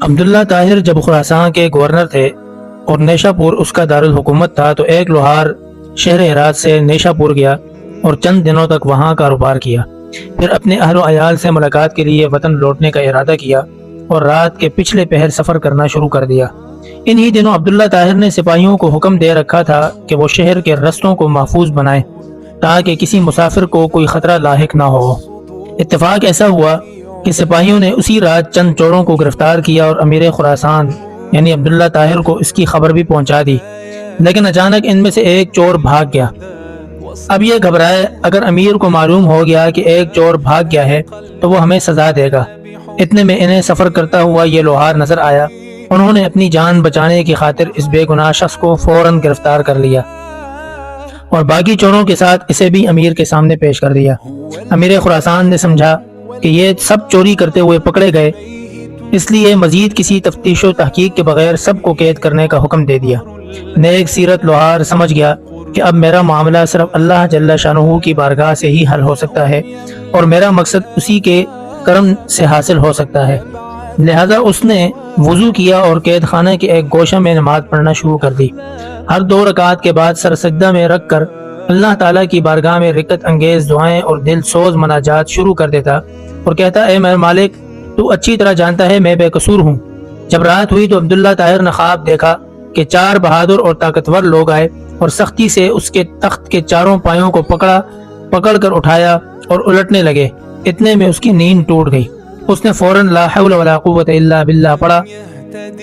عبداللہ طاہر جب خراسان کے گورنر تھے اور نیشا پور اس کا دارالحکومت تھا تو ایک لوہار شہر ہرات سے نیشا پور گیا اور چند دنوں تک وہاں کاروبار کیا۔ پھر اپنے اہل و عیال سے ملاقات کے لیے وطن لوٹنے کا ارادہ کیا اور رات کے پچھلے پہر سفر کرنا شروع کر دیا۔ انہی دنوں عبداللہ طاہر نے سپاہیوں کو حکم دے رکھا تھا کہ وہ شہر کے رستوں کو محفوظ بنائیں تاکہ کسی مسافر کو کوئی خطرہ لاحق نہ ہو۔ اتفاق ایسا ہوا کہ سپاہیوں نے اسی رات چند چوروں کو گرفتار کیا اور امیر خراسان یعنی عبداللہ طاہر کو اس کی خبر بھی پہنچا دی، لیکن اچانک ان میں سے ایک چور بھاگ گیا۔ اب یہ گھبرائے، اگر امیر کو معلوم ہو گیا کہ ایک چور بھاگ گیا ہے تو وہ ہمیں سزا دے گا۔ اتنے میں انہیں سفر کرتا ہوا یہ لوہار نظر آیا۔ انہوں نے اپنی جان بچانے کی خاطر اس بے گناہ شخص کو فوراً گرفتار کر لیا اور باقی چوروں کے ساتھ اسے بھی امیر کے سامنے پیش کر دیا۔ امیر خراسان نے سمجھا کہ یہ سب چوری کرتے ہوئے پکڑے گئے، اس لیے مزید کسی تفتیش و تحقیق کے بغیر سب کو قید کرنے کا حکم دے دیا۔ نیک سیرت لوہار سمجھ گیا کہ اب میرا معاملہ صرف اللہ جل شانہ کی بارگاہ سے ہی حل ہو سکتا ہے اور میرا مقصد اسی کے کرم سے حاصل ہو سکتا ہے، لہذا اس نے وضو کیا اور قید خانہ کے ایک گوشہ میں نماز پڑھنا شروع کر دی۔ ہر 2 رکعت کے بعد سر سجدہ میں رکھ کر اللہ تعالیٰ کی بارگاہ میں رکعت انگیز دعائیں اور دل سوز مناجات شروع کر دیتا اور کہتا، اے میرے مالک، تو اچھی طرح جانتا ہے میں بے قصور ہوں۔ جب رات ہوئی تو عبداللہ طاہر نے خواب دیکھا کہ 4 بہادر اور طاقتور لوگ آئے اور سختی سے اس کے تخت کے چاروں پایوں کو پکڑ کر اٹھایا اور الٹنے لگے۔ اتنے میں اس کی نیند ٹوٹ گئی۔ اس نے فوراً لا حول ولا قوت الا باللہ پڑھا،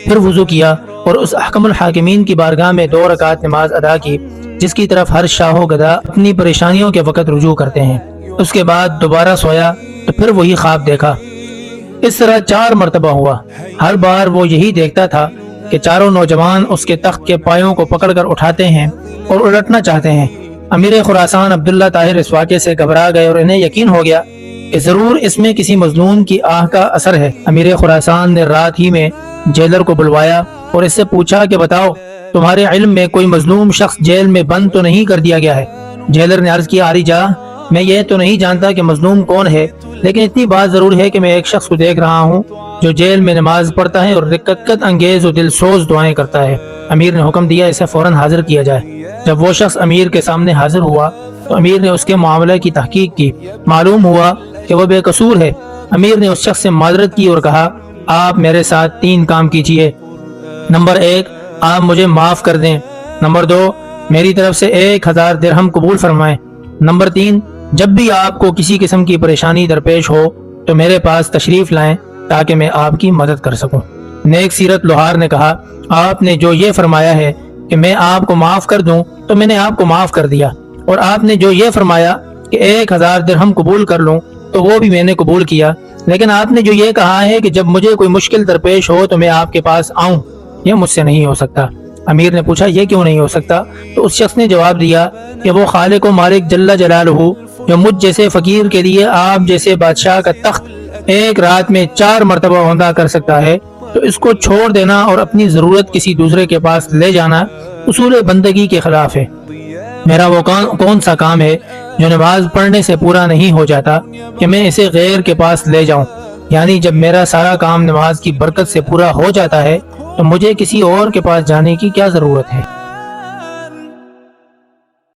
پھر وضو کیا اور اس احکم الحاکمین کی بارگاہ میں 2 رکعت نماز ادا کی جس کی طرف ہر شاہ و گدا اپنی پریشانیوں کے وقت رجوع کرتے ہیں۔ اس کے بعد دوبارہ سویا تو پھر وہی خواب دیکھا۔ اس طرح 4 مرتبہ ہوا۔ ہر بار وہ یہی دیکھتا تھا کہ چاروں نوجوان اس کے تخت کے پایوں کو پکڑ کر اٹھاتے ہیں اور الٹنا چاہتے ہیں۔ امیر خراسان عبداللہ طاہر اس واقعے سے گھبرا گئے اور انہیں یقین ہو گیا کہ ضرور اس میں کسی مظلوم کی آہ کا اثر ہے۔ امیر خراسان نے رات ہی میں جیلر کو بلوایا اور اس سے پوچھا کہ بتاؤ، تمہارے علم میں کوئی مظلوم شخص جیل میں بند تو نہیں کر دیا گیا ہے؟ جیلر نے عرض کیا، آری جا، میں یہ تو نہیں جانتا کہ مظلوم کون ہے، لیکن اتنی بات ضرور ہے کہ میں ایک شخص کو دیکھ رہا ہوں جو جیل میں نماز پڑھتا ہے اور رکعت انگیز و دل سوز دعائیں کرتا ہے۔ امیر نے حکم دیا اسے فوراً حاضر کیا جائے۔ جب وہ شخص امیر کے سامنے حاضر ہوا تو امیر نے اس کے معاملے کی تحقیق کی۔ معلوم ہوا کہ وہ بے قصور ہے۔ امیر نے اس شخص سے معذرت کی اور کہا، آپ میرے ساتھ 3 کام کیجئے۔ نمبر 1، آپ مجھے معاف کر دیں۔ نمبر 2، میری طرف سے 1000 درہم قبول فرمائیں۔ نمبر 3، جب بھی آپ کو کسی قسم کی پریشانی درپیش ہو تو میرے پاس تشریف لائیں تاکہ میں آپ کی مدد کر سکوں۔ نیک سیرت لوہار نے کہا، آپ نے جو یہ فرمایا ہے کہ میں آپ کو معاف کر دوں تو میں نے آپ کو معاف کر دیا، اور آپ نے جو یہ فرمایا کہ 1000 درہم قبول کر لوں تو وہ بھی میں نے قبول کیا، لیکن آپ نے جو یہ کہا ہے کہ جب مجھے کوئی مشکل درپیش ہو تو میں آپ کے پاس آؤں، یہ مجھ سے نہیں ہو سکتا۔ امیر نے پوچھا، یہ کیوں نہیں ہو سکتا؟ تو اس شخص نے جواب دیا کہ وہ خالق و مالک جل جلالہ جو مجھ جیسے فقیر کے لیے آپ جیسے بادشاہ کا تخت ایک رات میں 4 مرتبہ عمدہ کر سکتا ہے، تو اس کو چھوڑ دینا اور اپنی ضرورت کسی دوسرے کے پاس لے جانا اصول بندگی کے خلاف ہے۔ میرا وہ کون سا کام ہے جو نماز پڑھنے سے پورا نہیں ہو جاتا کہ میں اسے غیر کے پاس لے جاؤں؟ یعنی جب میرا سارا کام نماز کی برکت سے پورا ہو جاتا ہے تو مجھے کسی اور کے پاس جانے کی کیا ضرورت ہے؟